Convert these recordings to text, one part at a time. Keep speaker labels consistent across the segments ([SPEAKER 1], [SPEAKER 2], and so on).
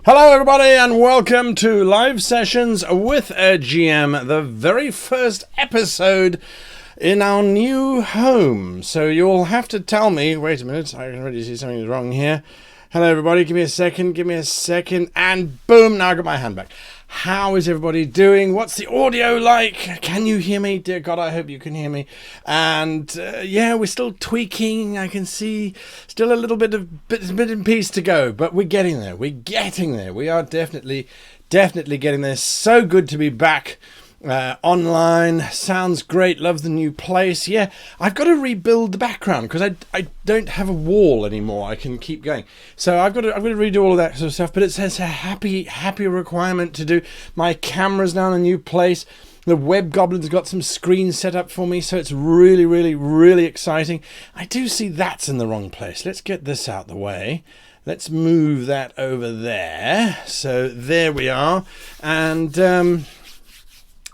[SPEAKER 1] Hello everybody and welcome to Live Sessions with a GM, the very first episode in our new home. So you'll have to tell me, wait a minute, I can already see something wrong here. Hello everybody, give me a second, and boom, now I got my hand back. How is everybody doing? What's the audio like? Can you hear me? Dear God, I hope you can hear me. And yeah, we're still tweaking. I can see still a little bit and piece to go, but we're getting there. We are definitely getting there. So good to be back online. Sounds great. Love the new place. Yeah, I've got to rebuild the background because I don't have a wall anymore. I can keep going, so I've got to redo all of that sort of stuff. But it says a happy requirement to do. My camera's now in a new place. The web goblin's got some screens set up for me, so it's really exciting. I do see that's in the wrong place. Let's get this out the way. Let's move that over there. So there we are, and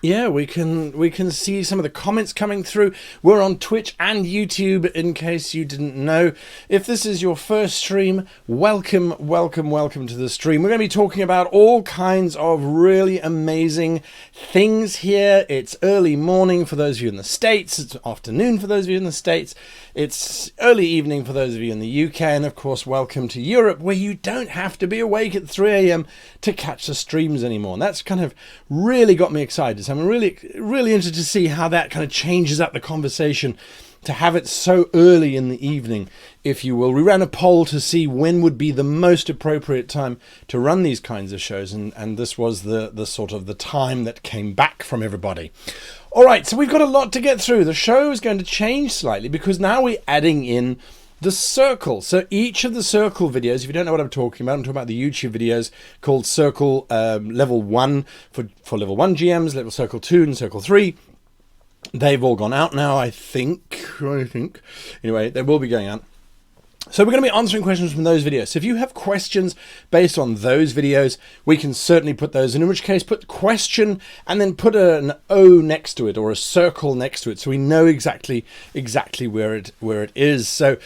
[SPEAKER 1] yeah, we can see some of the comments coming through. We're on Twitch and YouTube, in case you didn't know. If this is your first stream, welcome to the stream. We're going to be talking about all kinds of really amazing things here. It's early morning for those of you in the States. It's afternoon for those of you in the States. It's early evening for those of you in the UK. And of course, welcome to Europe, where you don't have to be awake at 3 a.m. to catch the streams anymore. And that's kind of really got me excited. So I'm really interested to see how that kind of changes up the conversation to have it so early in the evening, if you will. We ran a poll to see when would be the most appropriate time to run these kinds of shows, and this was the sort of the time that came back from everybody. All right, so we've got a lot to get through. The show is going to change slightly because now we're adding in the circle. So each of the circle videos, if you don't know what I'm talking about the YouTube videos called Circle Level 1 for Level 1 GMs, Level Circle 2 and Circle 3. They've all gone out now, I think. Anyway, they will be going out. So we're going to be answering questions from those videos. So if you have questions based on those videos, we can certainly put those in which case put question and then put an O next to it or a circle next to it, so we know exactly where it is. So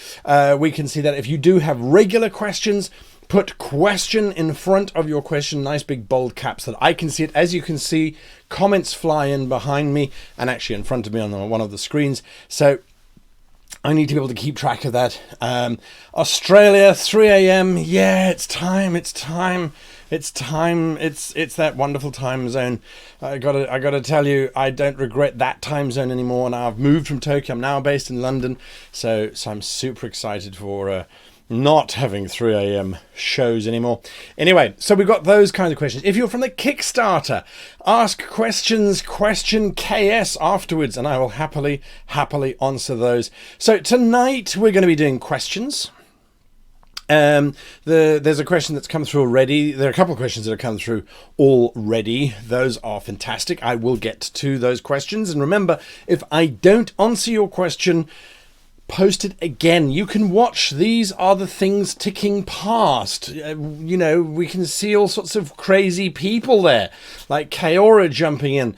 [SPEAKER 1] we can see that if you do have regular questions, put question in front of your question, nice big bold caps that I can see it. As you can see, comments fly in behind me and actually in front of me on one of the screens. So I need to be able to keep track of that. Australia, 3 a.m. Yeah, it's time. It's that wonderful time zone. I gotta tell you, I don't regret that time zone anymore. Now I've moved from Tokyo. I'm now based in London, so I'm super excited for not having 3 a.m. shows anymore. Anyway, so we've got those kinds of questions. If you're from the Kickstarter, ask questions, question KS afterwards, and I will happily answer those. So tonight we're going to be doing questions. There's a question that's come through already. There are a couple of questions that have come through already. Those are fantastic. I will get to those questions. And remember, if I don't answer your question, post it again. You can watch. These are the things ticking past. We can see all sorts of crazy people there, like Kaora jumping in.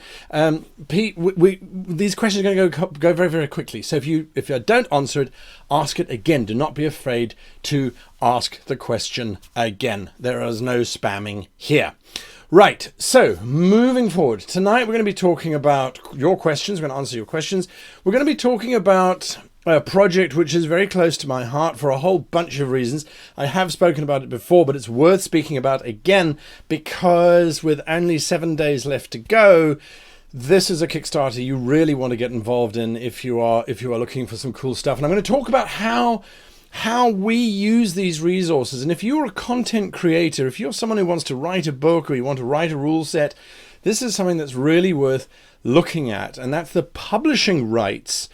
[SPEAKER 1] These questions are going to go very quickly. So if you don't answer it, ask it again. Do not be afraid to ask the question again. There is no spamming here. Right, so moving forward, tonight we're going to be talking about your questions. We're going to answer your questions. We're going to be talking about a project which is very close to my heart for a whole bunch of reasons. I have spoken about it before, but it's worth speaking about again because with only 7 days left to go, this is a Kickstarter you really want to get involved in if you are looking for some cool stuff. And I'm going to talk about how we use these resources. And if you're a content creator, if you're someone who wants to write a book or you want to write a rule set, this is something that's really worth looking at. And that's the publishing rights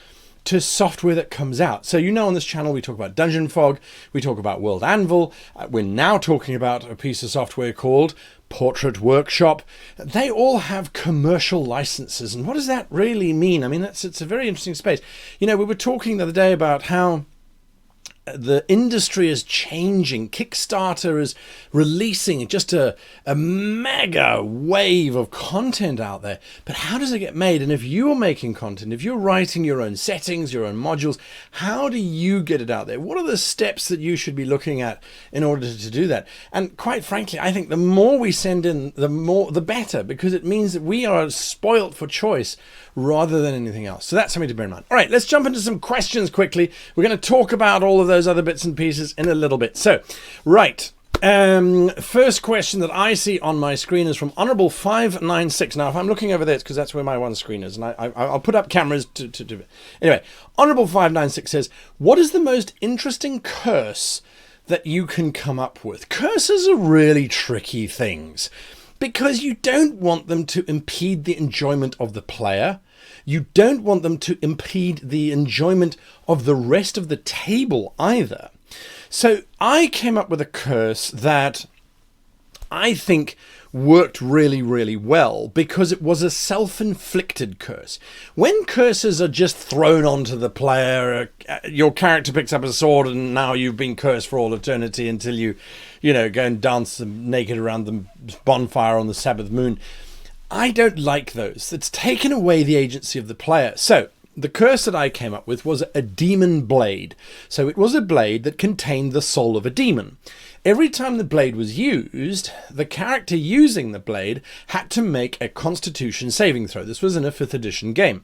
[SPEAKER 1] to software that comes out. So on this channel we talk about Dungeon Fog, we talk about World Anvil, we're now talking about a piece of software called Portrait Workshop. They all have commercial licenses, and what does that really mean? I mean, it's a very interesting space. We were talking the other day about how the industry is changing. Kickstarter is releasing just a mega wave of content out there. But how does it get made? And if you're making content, if you're writing your own settings, your own modules, how do you get it out there? What are the steps that you should be looking at in order to do that? And quite frankly, I think the more we send in, the better, because it means that we are spoilt for choice rather than anything else. So that's something to bear in mind. All right, let's jump into some questions quickly. We're going to talk about all of those other bits and pieces in a little bit. So, right. First question that I see on my screen is from Honorable 596. Now, if I'm looking over there, it's because that's where my one screen is, and I'll put up cameras to do it. Anyway, Honorable 596 says, what is the most interesting curse that you can come up with? Curses are really tricky things, because you don't want them to impede the enjoyment of the player. You don't want them to impede the enjoyment of the rest of the table either. So I came up with a curse that I think worked really, really well, because it was a self-inflicted curse. When curses are just thrown onto the player, your character picks up a sword and now you've been cursed for all eternity until you go and dance naked around the bonfire on the Sabbath moon. I don't like those. It's taken away the agency of the player. So the curse that I came up with was a demon blade. So it was a blade that contained the soul of a demon. Every time the blade was used, the character using the blade had to make a Constitution saving throw. This was in a 5th edition game.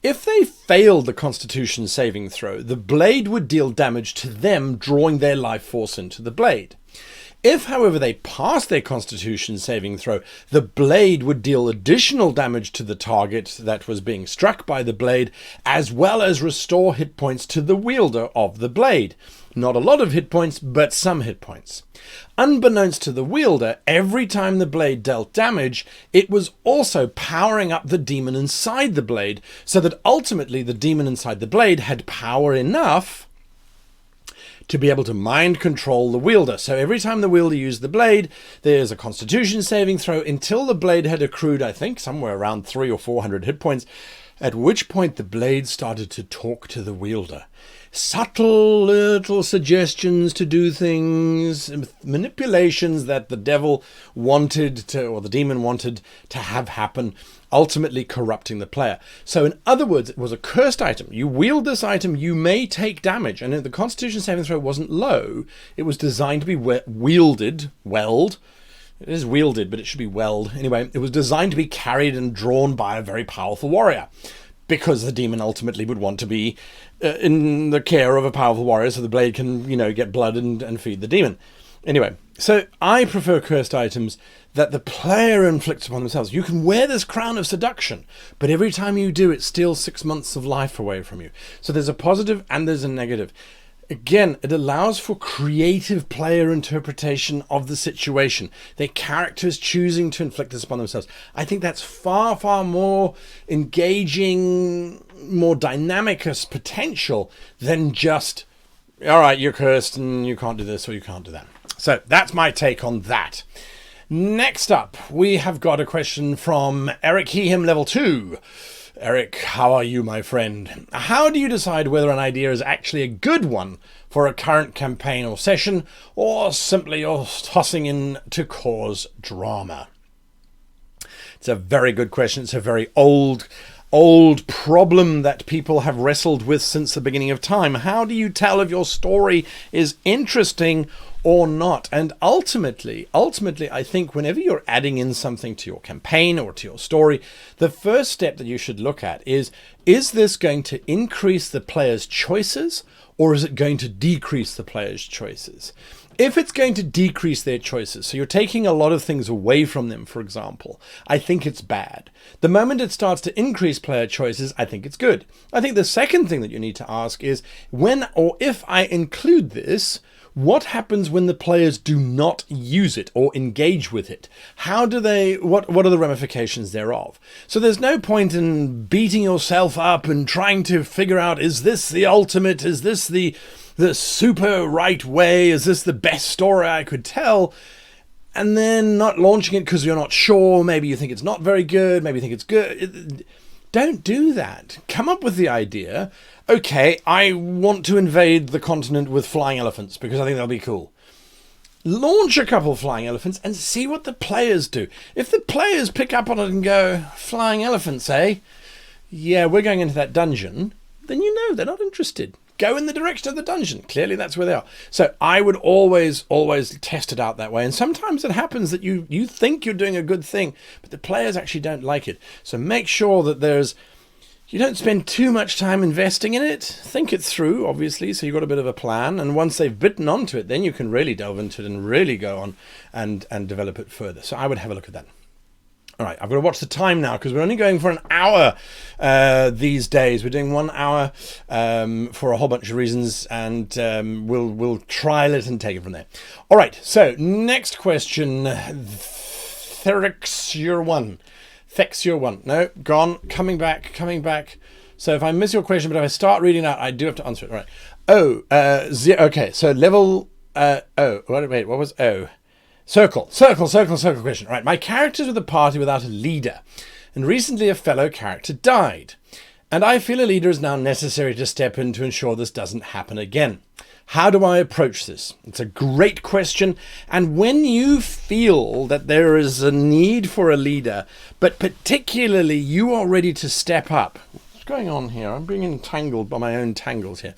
[SPEAKER 1] If they failed the Constitution saving throw, the blade would deal damage to them, drawing their life force into the blade. If, however, they passed their Constitution saving throw, the blade would deal additional damage to the target that was being struck by the blade, as well as restore hit points to the wielder of the blade. Not a lot of hit points, but some hit points. Unbeknownst to the wielder, every time the blade dealt damage, it was also powering up the demon inside the blade, so that ultimately the demon inside the blade had power enough to be able to mind control the wielder. So every time the wielder used the blade, there's a Constitution saving throw until the blade had accrued, I think, somewhere around 300 or 400 hit points, at which point the blade started to talk to the wielder. Subtle little suggestions to do things, manipulations that the devil wanted to, or the demon wanted to have happen, ultimately corrupting the player. So in other words, it was a cursed item. You wield this item, you may take damage. And the Constitution saving throw wasn't low. It was designed to be wielded. It is wielded, but it should be weld. Anyway, it was designed to be carried and drawn by a very powerful warrior, because the demon ultimately would want to be in the care of a powerful warrior, so the blade can, get blood and feed the demon. Anyway, so I prefer cursed items that the player inflicts upon themselves. You can wear this crown of seduction, but every time you do, it steals 6 months of life away from you. So there's a positive and there's a negative. Again, it allows for creative player interpretation of the situation. Their characters choosing to inflict this upon themselves. I think that's far, far more engaging, more dynamic as potential than just, all right, you're cursed and you can't do this or you can't do that. So that's my take on that. Next up, we have got a question from Eric Hehim, level 2. Eric, how are you, my friend? How do you decide whether an idea is actually a good one for a current campaign or session, or simply you're tossing in to cause drama? It's a very good question. It's a very old problem that people have wrestled with since the beginning of time. How do you tell if your story is interesting or not? And ultimately, I think whenever you're adding in something to your campaign or to your story, the first step that you should look at is this going to increase the player's choices, or is it going to decrease the player's choices? If it's going to decrease their choices, so you're taking a lot of things away from them, for example, I think it's bad. The moment it starts to increase player choices, I think it's good. I think the second thing that you need to ask is, when or if I include this, what happens when the players do not use it or engage with it? What are the ramifications thereof? So there's no point in beating yourself up and trying to figure out, is this the ultimate? Is this the super right way? Is this the best story I could tell? And then not launching it because you're not sure. Maybe you think it's not very good. Maybe you think it's good. Don't do that. Come up with the idea. Okay, I want to invade the continent with flying elephants because I think that'll be cool. Launch a couple of flying elephants and see what the players do. If the players pick up on it and go, flying elephants, eh? Yeah, we're going into that dungeon. Then you know they're not interested. Go in the direction of the dungeon. Clearly that's where they are. So I would always test it out that way. And sometimes it happens that you think you're doing a good thing, but the players actually don't like it. So make sure that you don't spend too much time investing in it. Think it through, obviously, so you've got a bit of a plan. And once they've bitten onto it, then you can really delve into it and really go on and develop it further. So I would have a look at that. All right, I've got to watch the time now because we're only going for an hour these days. We're doing 1 hour for a whole bunch of reasons, and we'll trial it and take it from there. All right, so next question. Therix, you're one. No, gone. Coming back. So if I miss your question, but if I start reading out, I do have to answer it. All right. Okay, so level... wait, what was O? Circle question. All right, my character's with a party without a leader, and recently a fellow character died. And I feel a leader is now necessary to step in to ensure this doesn't happen again. How do I approach this? It's a great question. And when you feel that there is a need for a leader, but particularly you are ready to step up. What's going on here? I'm being entangled by my own tangles here.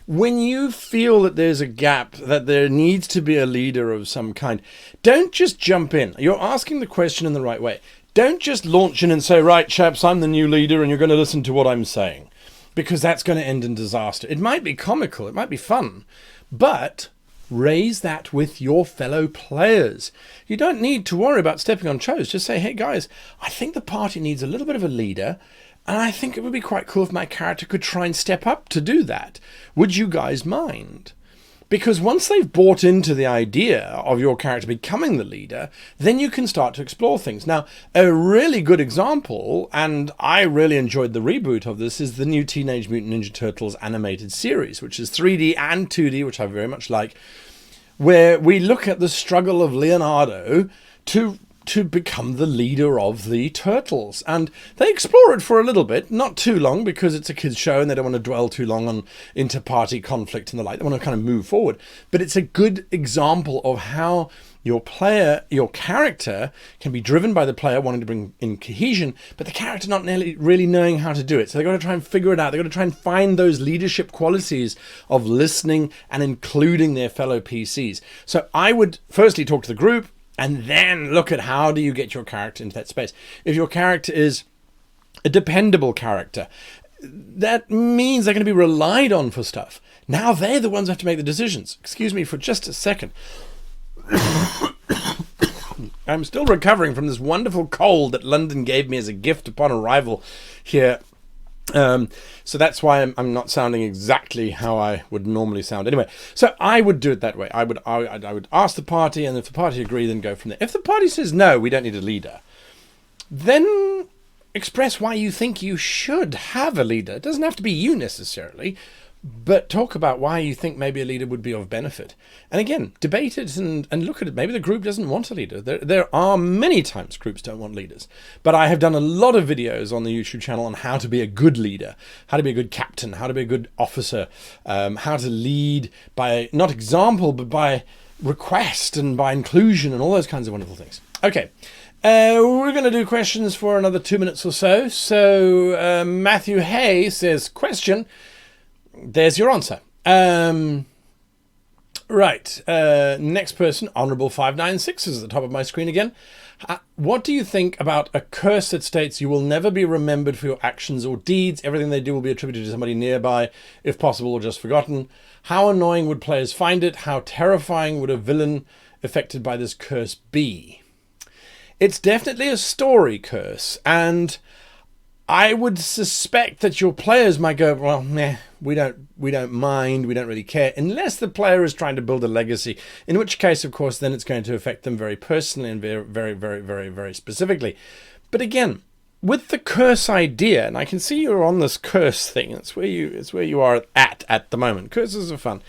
[SPEAKER 1] When you feel that there's a gap, that there needs to be a leader of some kind, don't just jump in. You're asking the question in the right way. Don't just launch in and say, right, chaps, I'm the new leader and you're going to listen to what I'm saying. Because that's going to end in disaster. It might be comical, it might be fun, but raise that with your fellow players. You don't need to worry about stepping on toes. Just say, hey guys, I think the party needs a little bit of a leader, and I think it would be quite cool if my character could try and step up to do that. Would you guys mind? Because once they've bought into the idea of your character becoming the leader, then you can start to explore things. Now, a really good example, and I really enjoyed the reboot of this, is the new Teenage Mutant Ninja Turtles animated series, which is 3D and 2D, which I very much like, where we look at the struggle of Leonardo to become the leader of the Turtles. And they explore it for a little bit, not too long, because it's a kids' show and they don't want to dwell too long on inter-party conflict and the like. They want to kind of move forward. But it's a good example of how your character can be driven by the player wanting to bring in cohesion, but the character not really knowing how to do it. So they've got to try and figure it out. They've got to try and find those leadership qualities of listening and including their fellow PCs. So I would firstly talk to the group, and then look at how do you get your character into that space. If your character is a dependable character, that means they're going to be relied on for stuff. Now they're the ones who have to make the decisions. Excuse me for just a second. I'm still recovering from this wonderful cold that London gave me as a gift upon arrival here. So that's why I'm not sounding exactly how I would normally sound. Anyway, so I would do it that way. I would ask the party, and if the party agree, then go from there. If the party says no, we don't need a leader, then express why you think you should have a leader. It doesn't have to be you necessarily, but talk about why you think maybe a leader would be of benefit. And again, debate it and look at it. Maybe the group doesn't want a leader. There are many times groups don't want leaders. But I have done a lot of videos on the YouTube channel on how to be a good leader, how to be a good captain, how to be a good officer, how to lead by, not example, but by request and by inclusion and all those kinds of wonderful things. Okay. We're going to do questions for another 2 minutes or so. So Matthew Hay says, question... There's your answer. Right. Next person, Honourable 596 is at the top of my screen again. What do you think about a curse that states you will never be remembered for your actions or deeds? Everything they do will be attributed to somebody nearby, if possible, or just forgotten. How annoying would players find it? How terrifying would a villain affected by this curse be? It's definitely a story curse, and I would suspect that your players might go, well, nah, we don't mind, we don't really care, unless the player is trying to build a legacy, in which case, of course, then it's going to affect them very personally and very, very, very, very, very specifically. But again, with the curse idea, and I can see you're on this curse thing. It's where you are at the moment. Curses are fun.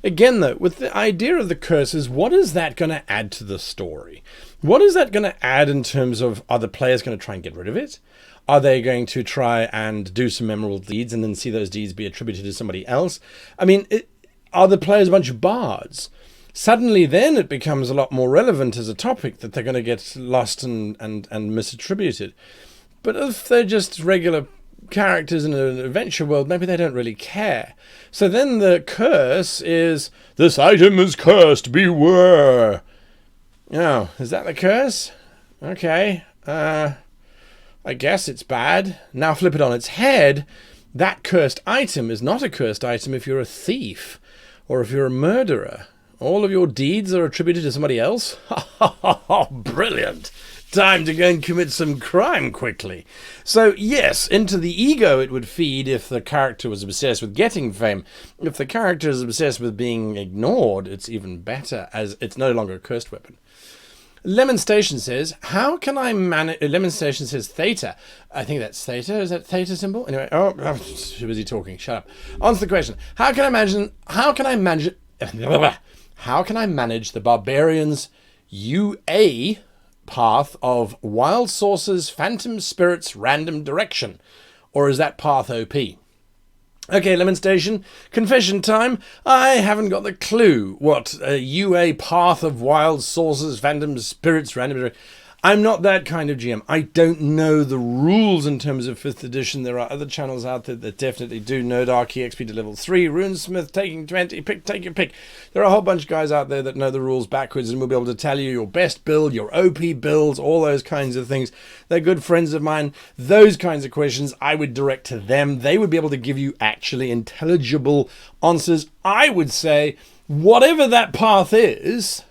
[SPEAKER 1] Again, though, with the idea of the curses, what is that going to add to the story? What is that going to add in terms of, are the players going to try and get rid of it? Are they going to try and do some memorable deeds and then see those deeds be attributed to somebody else? I mean, are the players a bunch of bards? Suddenly then it becomes a lot more relevant as a topic that they're going to get lost and misattributed. But if they're just regular characters in an adventure world, maybe they don't really care. So then the curse is, this item is cursed, beware. Oh, is that the curse? Okay. I guess it's bad. Now flip it on its head. That cursed item is not a cursed item if you're a thief or if you're a murderer. All of your deeds are attributed to somebody else? Brilliant. Time to go and commit some crime quickly. So yes, into the ego it would feed if the character was obsessed with getting fame. If the character is obsessed with being ignored, it's even better, as it's no longer a cursed weapon. Lemon Station says, how can I manage... Lemon Station says theta. I think that's theta. Is that theta symbol? Anyway, I'm too busy talking. Shut up. Answer the question. How can I manage the barbarian's UA path of wild sources, phantom spirits, random direction? Or is that path OP? Okay, Lemon Station, confession time. I haven't got the clue what a UA path of wild sources, phantom spirits, random direction. I'm not that kind of GM. I don't know the rules in terms of 5th edition. There are other channels out there that definitely do. Nerd Arc EXP to level 3, Runesmith taking 20, take your pick. There are a whole bunch of guys out there that know the rules backwards and will be able to tell you your best build, your OP builds, all those kinds of things. They're good friends of mine. Those kinds of questions I would direct to them. They would be able to give you actually intelligible answers. I would say, whatever that path is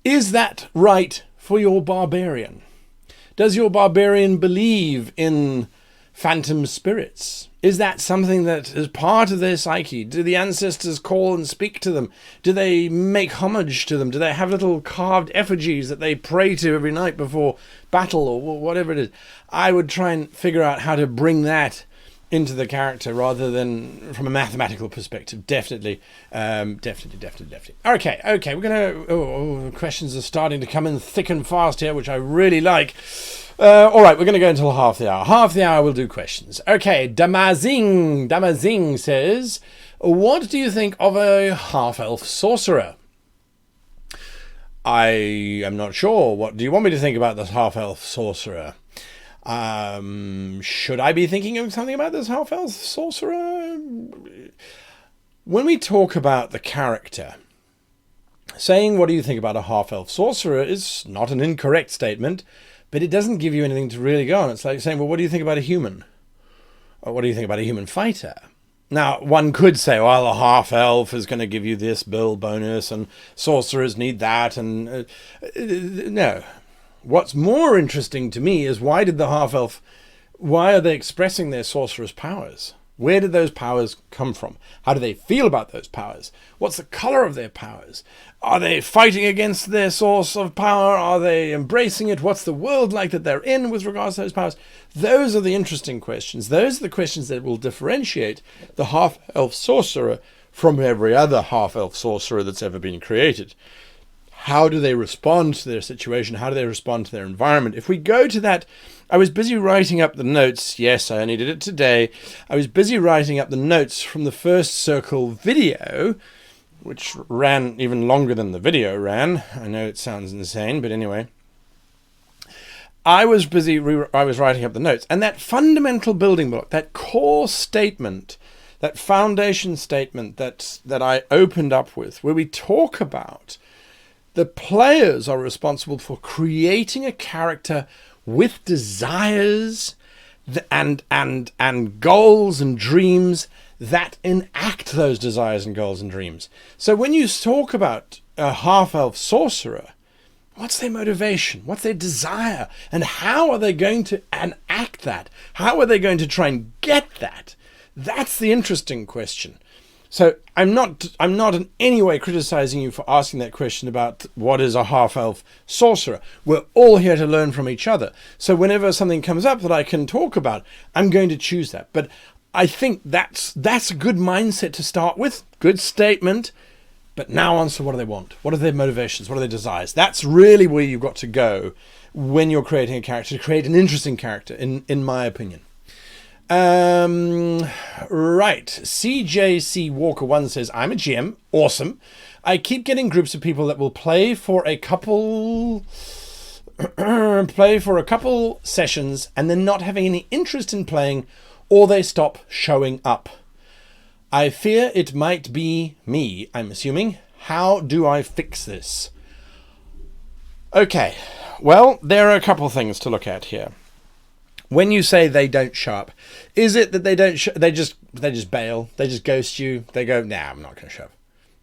[SPEAKER 1] that right for your barbarian? Does your barbarian believe in phantom spirits? Is that something that is part of their psyche? Do the ancestors call and speak to them? Do they make homage to them? Do they have little carved effigies that they pray to every night before battle or whatever it is? I would try and figure out how to bring that into the character rather than from a mathematical perspective. Definitely. Okay, we're gonna... questions are starting to come in thick and fast here, which I really like. All right, we're going to go until half the hour. Half the hour we'll do questions. Okay, Damazing says, what do you think of a half-elf sorcerer? I am not sure. What do you want me to think about this half-elf sorcerer? Should I be thinking of something about this half-elf sorcerer? When we talk about the character, saying what do you think about a half-elf sorcerer is not an incorrect statement, but it doesn't give you anything to really go on. It's like saying, well, what do you think about a human? Or what do you think about a human fighter? Now, one could say, well, a half-elf is going to give you this build bonus, and sorcerers need that, and... no. What's more interesting to me is why did the half-elf... Why are they expressing their sorcerer's powers? Where did those powers come from? How do they feel about those powers? What's the color of their powers? Are they fighting against their source of power? Are they embracing it? What's the world like that they're in with regards to those powers? Those are the interesting questions. Those are the questions that will differentiate the half-elf sorcerer from every other half-elf sorcerer that's ever been created. How do they respond to their situation? How do they respond to their environment? If we go to that, I was busy writing up the notes. Yes, I only did it today. I was busy writing up the notes from the first circle video, which ran even longer than the video ran. I know it sounds insane, but anyway. I was writing up the notes. And that fundamental building block, that core statement, that foundation statement that I opened up with, where we talk about the players are responsible for creating a character with desires and goals and dreams that enact those desires and goals and dreams. So when you talk about a half-elf sorcerer, what's their motivation? What's their desire? And how are they going to enact that? How are they going to try and get that? That's the interesting question. So I'm not in any way criticizing you for asking that question about what is a half-elf sorcerer. We're all here to learn from each other. So whenever something comes up that I can talk about, I'm going to choose that. But I think that's a good mindset to start with. Good statement. But now on to what do they want? What are their motivations? What are their desires? That's really where you've got to go when you're creating a character, to create an interesting character, in my opinion. Right. CJC Walker 1 says, I'm a GM. Awesome. I keep getting groups of people that will play for a couple sessions and then not having any interest in playing, or they stop showing up. I fear it might be me, I'm assuming. How do I fix this? Okay, well, there are a couple things to look at here. When you say they don't show up, is it that they just bail, they just ghost you, they go, nah, I'm not going to show up.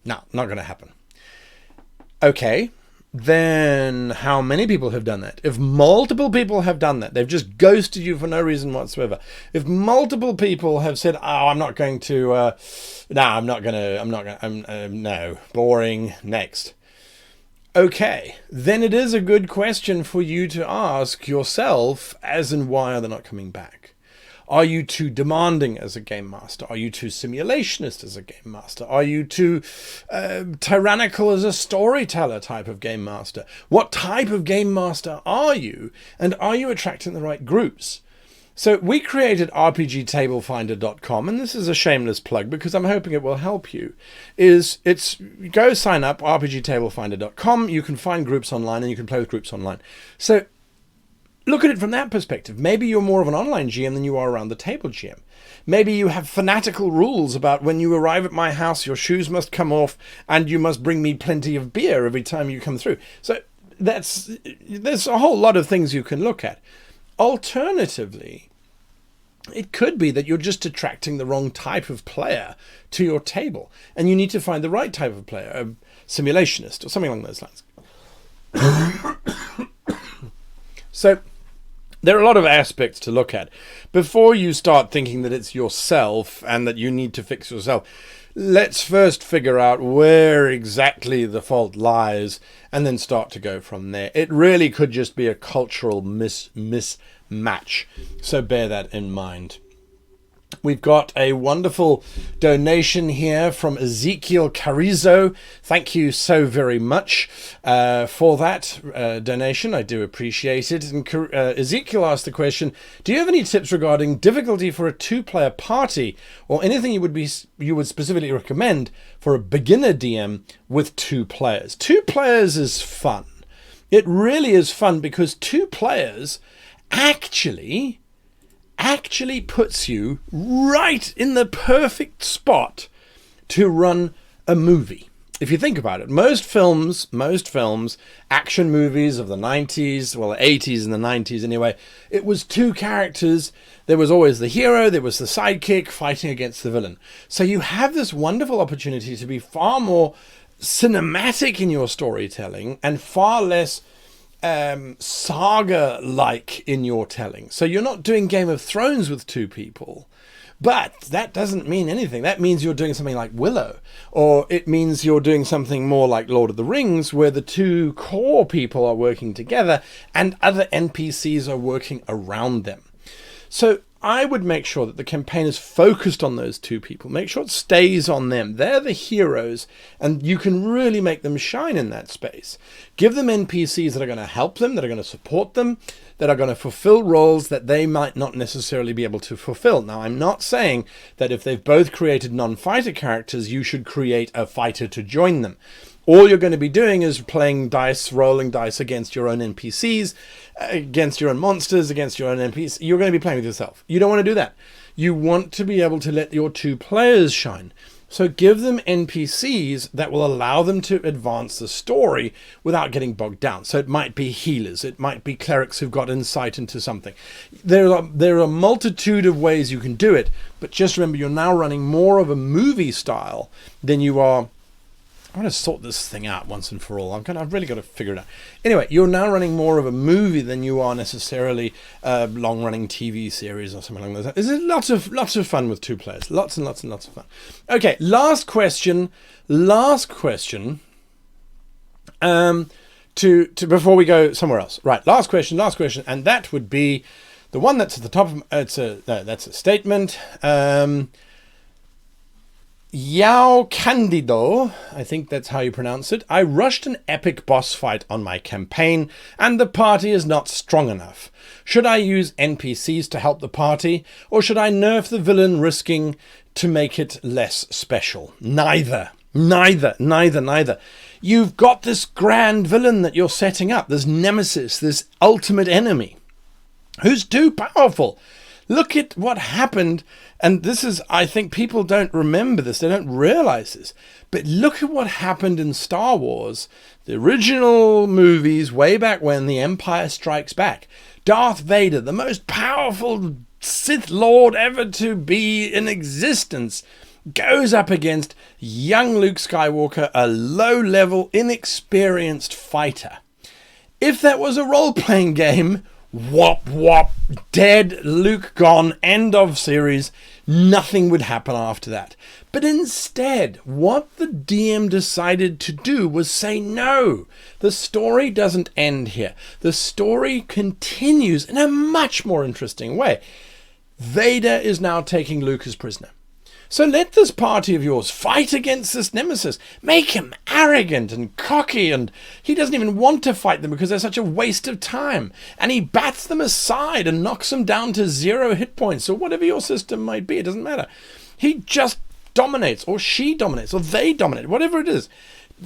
[SPEAKER 1] No, not going to happen. Okay, then how many people have done that? If multiple people have done that, they've just ghosted you for no reason whatsoever. If multiple people have said, oh, I'm not going to, no, boring, next. Okay, then it is a good question for you to ask yourself, as in why are they not coming back? Are you too demanding as a game master? Are you too simulationist as a game master? Are you too tyrannical as a storyteller type of game master? What type of game master are you? And are you attracting the right groups? So we created RPGTableFinder.com, and this is a shameless plug because I'm hoping it will help you. Go sign up, RPGTableFinder.com. You can find groups online and you can play with groups online. So look at it from that perspective. Maybe you're more of an online GM than you are around the table GM. Maybe you have fanatical rules about when you arrive at my house, your shoes must come off and you must bring me plenty of beer every time you come through. So there's a whole lot of things you can look at. Alternatively, it could be that you're just attracting the wrong type of player to your table, and you need to find the right type of player, a simulationist or something along those lines. So there are a lot of aspects to look at. Before you start thinking that it's yourself and that you need to fix yourself, let's first figure out where exactly the fault lies and then start to go from there. It really could just be a cultural mismatch. So bear that in mind. We've got a wonderful donation here from Ezekiel Carrizo. Thank you so very much for that donation. I do appreciate it. And Ezekiel asked the question, do you have any tips regarding difficulty for a two-player party or anything you would specifically recommend for a beginner DM with two players? Two players is fun. It really is fun because two players actually puts you right in the perfect spot to run a movie. If you think about it, most films, action movies of the 90s, well, the 80s and the 90s anyway, it was two characters. There was always the hero, there was the sidekick fighting against the villain. So you have this wonderful opportunity to be far more cinematic in your storytelling and far less saga-like in your telling. So you're not doing Game of Thrones with two people, but that doesn't mean anything. That means you're doing something like Willow, or it means you're doing something more like Lord of the Rings, where the two core people are working together and other NPCs are working around them. So I would make sure that the campaign is focused on those two people. Make sure it stays on them. They're the heroes, and you can really make them shine in that space. Give them NPCs that are going to help them, that are going to support them, that are going to fulfill roles that they might not necessarily be able to fulfill. Now, I'm not saying that if they've both created non-fighter characters, you should create a fighter to join them. All you're going to be doing is playing dice, rolling dice against your own NPCs, against your own monsters, against your own NPCs. You're going to be playing with yourself. You don't want to do that. You want to be able to let your two players shine. So give them NPCs that will allow them to advance the story without getting bogged down. So it might be healers. It might be clerics who've got insight into something. There are a multitude of ways you can do it. But just remember, you're now running more of a movie style than you are I want to sort this thing out once and for all. I've really got to figure it out. Anyway, you're now running more of a movie than you are necessarily a long-running TV series or something like that. This is lots of fun with 2 players. Lots and lots of fun. Okay, last question. To before we go somewhere else. Right, last question, and that would be the one that's at the top of that's a statement. Yao Candido, I think that's how you pronounce it. I rushed an epic boss fight on my campaign, and the party is not strong enough. Should I use NPCs to help the party, or should I nerf the villain, risking to make it less special? Neither. You've got this grand villain that you're setting up, this nemesis, this ultimate enemy, who's too powerful. Look at what happened, and this is, I think people don't remember this, they don't realize this, but look at what happened in Star Wars, the original movies way back when, The Empire Strikes Back. Darth Vader, the most powerful Sith Lord ever to be in existence, goes up against young Luke Skywalker, a low-level, inexperienced fighter. If that was a role-playing game, whop, dead, Luke gone, end of series, nothing would happen after that. But instead, what the DM decided to do was say, no, the story doesn't end here. The story continues in a much more interesting way. Vader is now taking Luke as prisoner. So let this party of yours fight against this nemesis. Make him arrogant and cocky, and he doesn't even want to fight them because they're such a waste of time. And he bats them aside and knocks them down to 0 hit points, or whatever your system might be. It doesn't matter. He just dominates, or she dominates, or they dominate, whatever it is.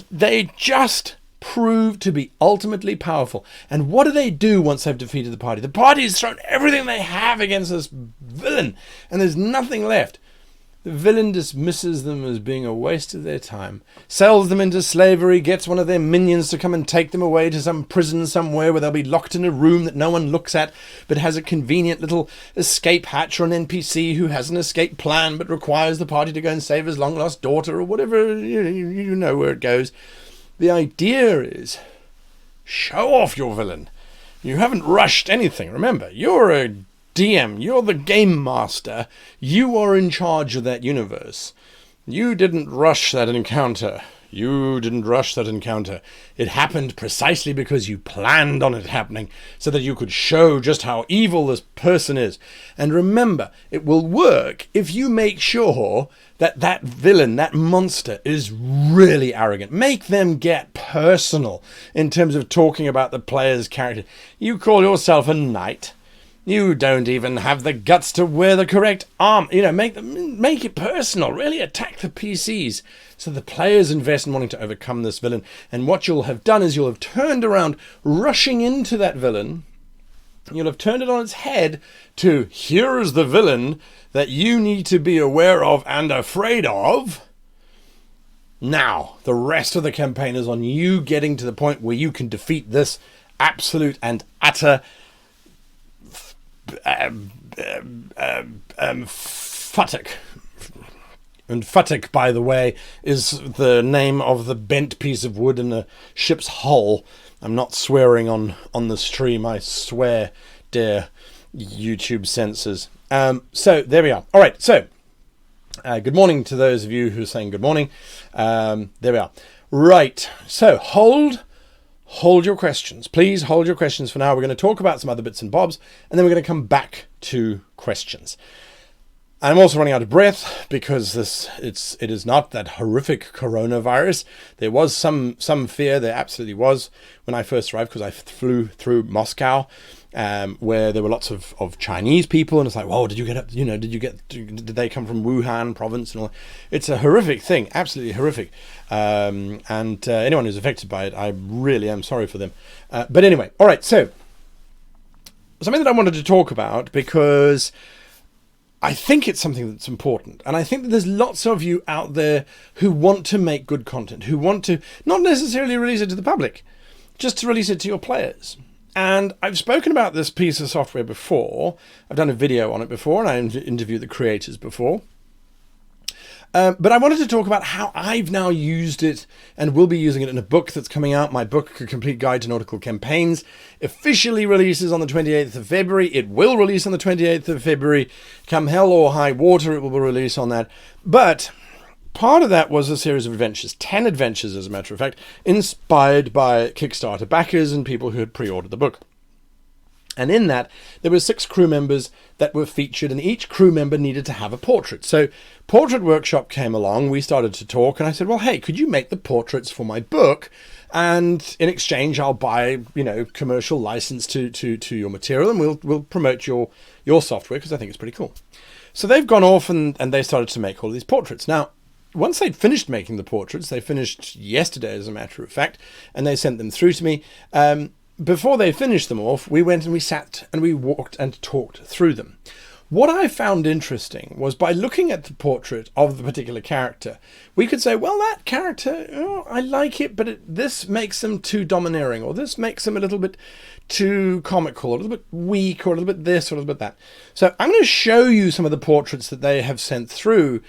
[SPEAKER 1] They just prove to be ultimately powerful. And what do they do once they've defeated the party? The party has thrown everything they have against this villain, and there's nothing left. The villain dismisses them as being a waste of their time, sells them into slavery, gets one of their minions to come and take them away to some prison somewhere where they'll be locked in a room that no one looks at, but has a convenient little escape hatch, or an NPC who has an escape plan but requires the party to go and save his long-lost daughter, or whatever, you know where it goes. The idea is, show off your villain. You haven't rushed anything. Remember, you're a DM, you're the game master. You are in charge of that universe. You didn't rush that encounter. It happened precisely because you planned on it happening, so that you could show just how evil this person is. And remember, it will work if you make sure that that villain, that monster, is really arrogant. Make them get personal in terms of talking about the player's character. You call yourself a knight. You don't even have the guts to wear the correct arm. Make it personal. Really attack the PCs, so the players invest in wanting to overcome this villain. And what you'll have done is you'll have turned around, rushing into that villain. You'll have turned it on its head to, here is the villain that you need to be aware of and afraid of. Now, the rest of the campaign is on you getting to the point where you can defeat this absolute and utter futtock. And futtock, by the way, is the name of the bent piece of wood in a ship's hull. I'm not swearing on the stream. I swear, dear YouTube censors. So there we are. All right. So good morning to those of you who are saying good morning. There we are. Right. So hold your questions. Please hold your questions for now. We're going to talk about some other bits and bobs, and then we're going to come back to questions. I'm also running out of breath because it is not that horrific coronavirus. There was some fear, there absolutely was, when I first arrived, because I flew through Moscow, where there were lots of Chinese people, and it's like, whoa, did they come from Wuhan province and all that? It's a horrific thing, absolutely horrific. And anyone who's affected by it, I really am sorry for them. But anyway, all right, so something that I wanted to talk about, because I think it's something that's important. And I think that there's lots of you out there who want to make good content, who want to not necessarily release it to the public, just to release it to your players. And I've spoken about this piece of software before. I've done a video on it before, and I interviewed the creators before. But I wanted to talk about how I've now used it and will be using it in a book that's coming out. My book, A Complete Guide to Nautical Campaigns, officially releases on the 28th of February. It will release on the 28th of February. Come hell or high water, it will release on that. But part of that was a series of adventures, 10 adventures as a matter of fact, inspired by Kickstarter backers and people who had pre-ordered the book. And in that, there were 6 crew members that were featured, and each crew member needed to have a portrait. So Portrait Workshop came along, we started to talk, and I said, well, hey, could you make the portraits for my book? And in exchange, I'll buy, commercial license to your material, and we'll promote your software, because I think it's pretty cool. So they've gone off and they started to make all of these portraits. Now, once they'd finished making the portraits, they finished yesterday, as a matter of fact, and they sent them through to me. Before they finished them off, we went and we sat and we walked and talked through them. What I found interesting was by looking at the portrait of the particular character, we could say, well, that character, I like it, but this makes them too domineering, or this makes them a little bit too comical, or a little bit weak, or a little bit this, or a little bit that. So I'm going to show you some of the portraits that they have sent through,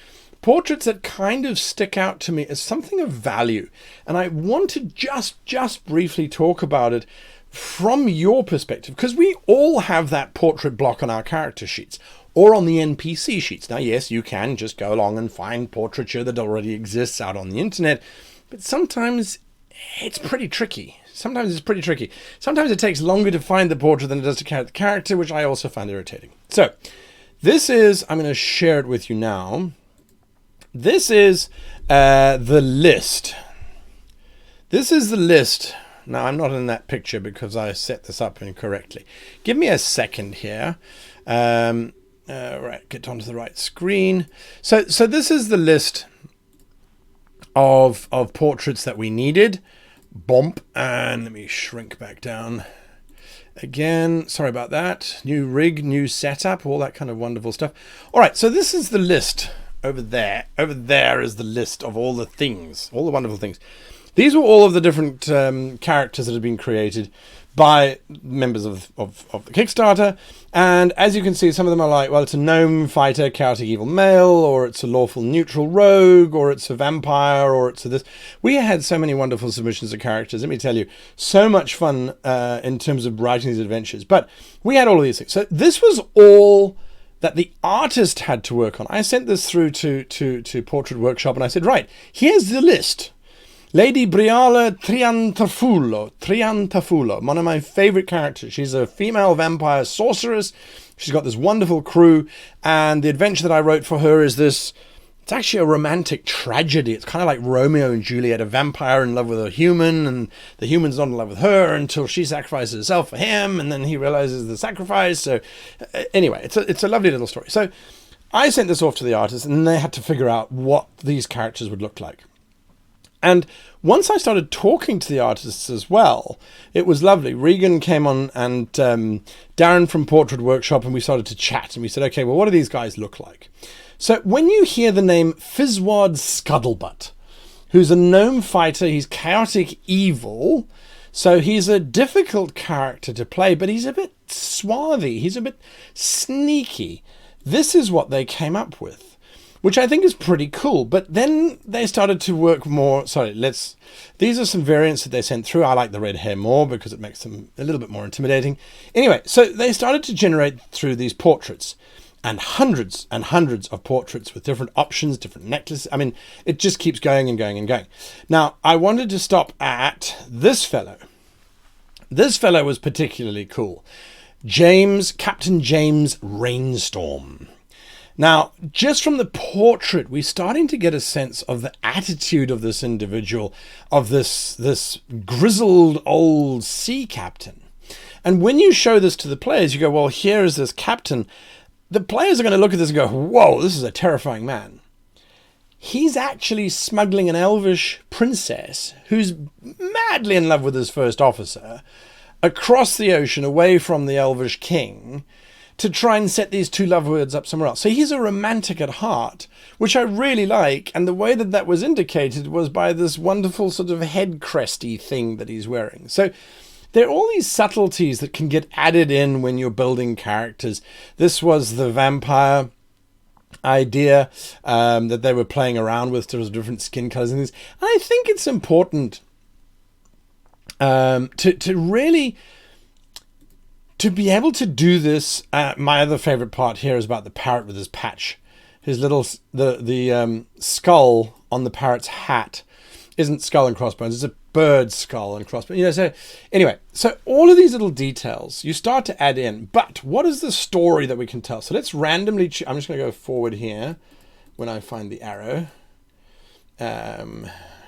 [SPEAKER 1] portraits that kind of stick out to me as something of value. And I want to just briefly talk about it from your perspective, because we all have that portrait block on our character sheets or on the NPC sheets. Now, yes, you can just go along and find portraiture that already exists out on the internet, but sometimes it's pretty tricky. Sometimes it takes longer to find the portrait than it does to carry the character, which I also find irritating. So this is, I'm going to share it with you now. This is the list. This is the list. Now, I'm not in that picture because I set this up incorrectly. Give me a second here. Right, get onto the right screen. So this is the list of portraits that we needed. Bump, and let me shrink back down again. Sorry about that. New rig, new setup, all that kind of wonderful stuff. All right, so this is the list over there. Over there is the list of all the things, all the wonderful things. These were all of the different characters that had been created by members of the Kickstarter. And as you can see, some of them are like, well, it's a gnome fighter, chaotic evil male, or it's a lawful neutral rogue, or it's a vampire, or it's a this. We had so many wonderful submissions of characters. Let me tell you, so much fun in terms of writing these adventures. But we had all of these things. So this was all that the artist had to work on. I sent this through to Portrait Workshop, and I said, right, here's the list. Lady Briala Triantafulo, one of my favorite characters. She's a female vampire sorceress. She's got this wonderful crew, and the adventure that I wrote for her is this. It's actually a romantic tragedy. It's kind of like Romeo and Juliet, a vampire in love with a human, and the human's not in love with her until she sacrifices herself for him, and then he realizes the sacrifice. So anyway, it's a lovely little story. So I sent this off to the artist, and they had to figure out what these characters would look like. And once I started talking to the artists as well, it was lovely. Regan came on, and Darren from Portrait Workshop, and we started to chat, and we said, okay, well, what do these guys look like? So when you hear the name Fizzwad Scuttlebutt, who's a gnome fighter, he's chaotic evil, so he's a difficult character to play, but he's a bit swarthy, he's a bit sneaky. This is what they came up with, which I think is pretty cool. But then they started to work more. These are some variants that they sent through. I like the red hair more because it makes them a little bit more intimidating. Anyway, so they started to generate through these portraits, and hundreds of portraits with different options, different necklaces. I mean, it just keeps going and going and going. Now, I wanted to stop at this fellow. This fellow was particularly cool. Captain James Rainstorm. Now, just from the portrait, we're starting to get a sense of the attitude of this individual, of this grizzled old sea captain. And when you show this to the players, you go, well, here is this captain. The players are going to look at this and go, whoa, this is a terrifying man. He's actually smuggling an elvish princess who's madly in love with his first officer across the ocean away from the elvish king to try and set these two lovebirds up somewhere else. So he's a romantic at heart, which I really like. And the way that was indicated was by this wonderful sort of head cresty thing that he's wearing. So there are all these subtleties that can get added in when you're building characters. This was the vampire. idea that they were playing around with sort of different skin colors and things. And I think it's important to really to be able to do this. My other favorite part here is about the parrot with his patch. His little the skull on the parrot's hat isn't skull and crossbones. It's a bird skull and crossbones. You know, so anyway, so all of these little details you start to add in. But what is the story that we can tell? So let's randomly. I'm just going to go forward here when I find the arrow.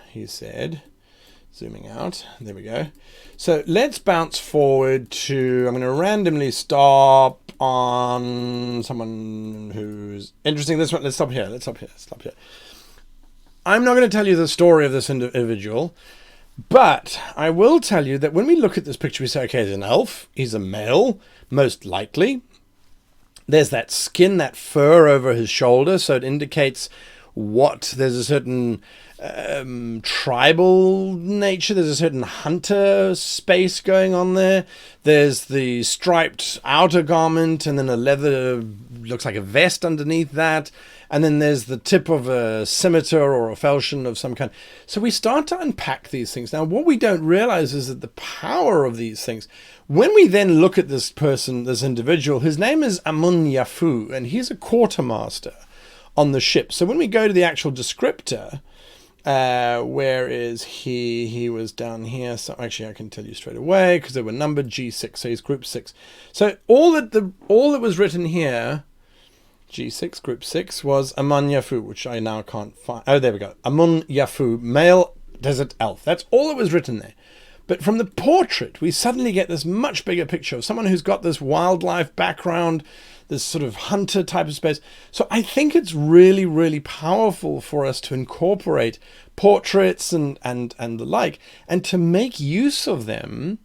[SPEAKER 1] He said, zooming out. There we go. So let's bounce forward to. I'm going to randomly stop on someone who's interesting. This one. Let's stop here. Let's stop here. Stop here. I'm not going to tell you the story of this individual, but I will tell you that when we look at this picture, we say, okay, he's an elf. He's a male, most likely. There's that skin, that fur over his shoulder, so it indicates what there's a certain tribal nature. There's a certain hunter space going on there. There's the striped outer garment, and then a leather, looks like a vest underneath that. And then there's the tip of a scimitar or a falchion of some kind. So we start to unpack these things. Now, what we don't realize is that the power of these things, when we then look at this person, this individual, his name is Amun Yafu, and he's a quartermaster on the ship. So when we go to the actual descriptor, where is he? He was down here. So actually, I can tell you straight away because they were numbered G6. So he's group 6. So all that was written here, G6, group 6, was Amun Yafu, which I now can't find. Oh, there we go. Amun Yafu, male desert elf. That's all that was written there. But from the portrait, we suddenly get this much bigger picture of someone who's got this wildlife background, this sort of hunter type of space. So I think it's really, really powerful for us to incorporate portraits and the like, and to make use of them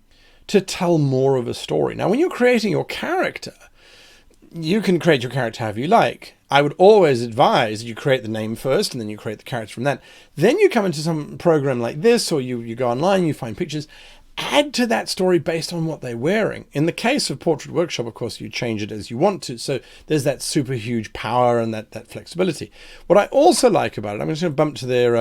[SPEAKER 1] to tell more of a story. Now, when you're creating your character, you can create your character however you like. I would always advise you create the name first and then you create the character from that. Then you come into some program like this, or you go online, you find pictures, add to that story based on what they're wearing. In the case of Portrait Workshop, of course, you change it as you want to. So there's that super huge power and that flexibility. What I also like about it, I'm just going to bump to their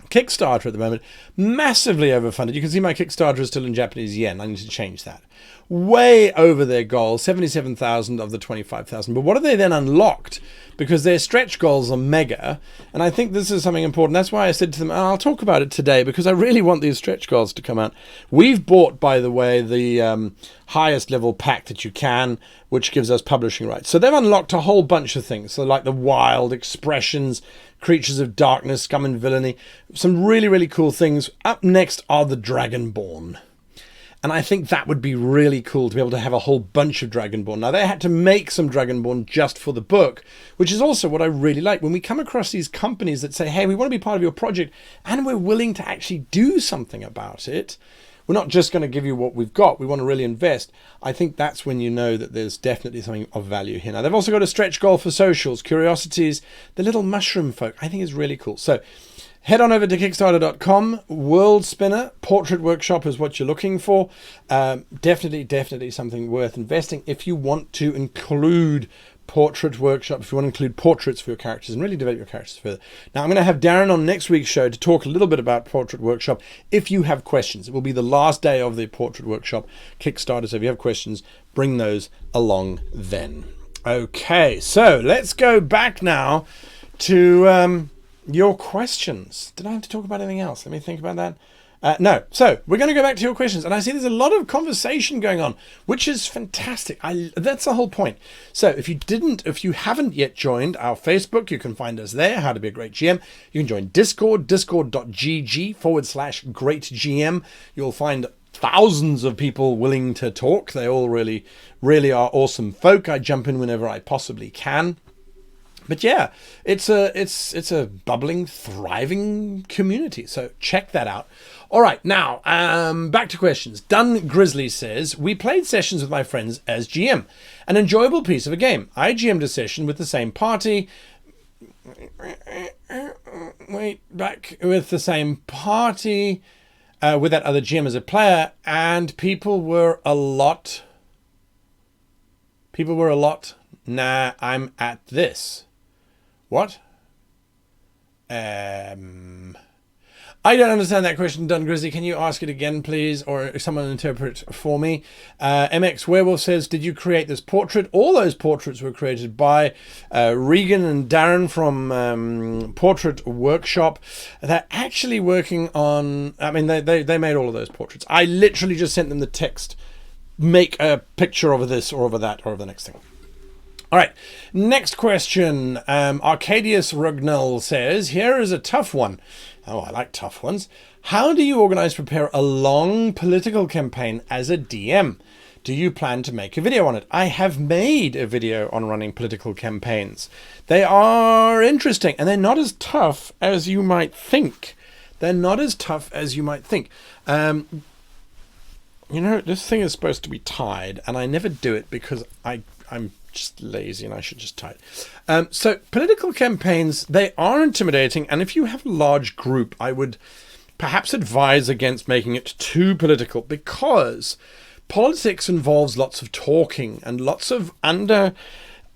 [SPEAKER 1] Kickstarter at the moment, massively overfunded. You can see my Kickstarter is still in Japanese yen. I need to change that. Way over their goal, 77,000 of the 25,000. But what have they then unlocked? Because their stretch goals are mega. And I think this is something important. That's why I said to them, I'll talk about it today, because I really want these stretch goals to come out. We've bought, by the way, the highest level pack that you can, which gives us publishing rights. So they've unlocked a whole bunch of things. So like the wild expressions, creatures of darkness, scum and villainy, some really, really cool things. Up next are the Dragonborn. And I think that would be really cool to be able to have a whole bunch of Dragonborn. Now, they had to make some Dragonborn just for the book, which is also what I really like. When we come across these companies that say, hey, we want to be part of your project, and we're willing to actually do something about it, we're not just going to give you what we've got. We want to really invest. I think that's when you know that there's definitely something of value here. Now, they've also got a stretch goal for socials, curiosities, the little mushroom folk. I think is really cool. So head on over to Kickstarter.com. World Spinner, Portrait Workshop is what you're looking for. Definitely something worth investing if you want to include Portrait Workshop, if you want to include portraits for your characters and really develop your characters further. Now, I'm going to have Darren on next week's show to talk a little bit about Portrait Workshop. If you have questions, it will be the last day of the Portrait Workshop Kickstarter. So if you have questions, bring those along then. Okay, so let's go back now to your questions. Did I have to talk about anything else? Let me think about that. No. So we're going to go back to your questions. And I see there's a lot of conversation going on, which is fantastic. That's the whole point. So if you haven't yet joined our Facebook, you can find us there, How to Be a Great GM. You can join Discord, discord.gg/greatgm. You'll find thousands of people willing to talk. They all really, really are awesome folk. I jump in whenever I possibly can. But yeah, it's a bubbling, thriving community. So check that out. All right, now back to questions. Dun Grizzly says, we played sessions with my friends as GM. An enjoyable piece of a game. I GM'd a session with the same party. With that other GM as a player, and people were a lot Nah, I'm at this. What? I don't understand that question, Dun Grizzly. Can you ask it again, please? Or someone interpret for me? MX Werewolf says, did you create this portrait? All those portraits were created by Regan and Darren from Portrait Workshop. They're actually working on... I mean, they made all of those portraits. I literally just sent them the text. Make a picture of this or of that or of the next thing. All right, next question. Arcadius Rugnell says, here is a tough one. Oh, I like tough ones. How do you prepare a long political campaign as a DM? Do you plan to make a video on it? I have made a video on running political campaigns. They are interesting, and they're not as tough as you might think. They're not as tough as you might think. You know, this thing is supposed to be tied, and I never do it because I'm just lazy and I should just tie it. So political campaigns, they are intimidating, and if you have a large group, I would perhaps advise against making it too political, because politics involves lots of talking and lots of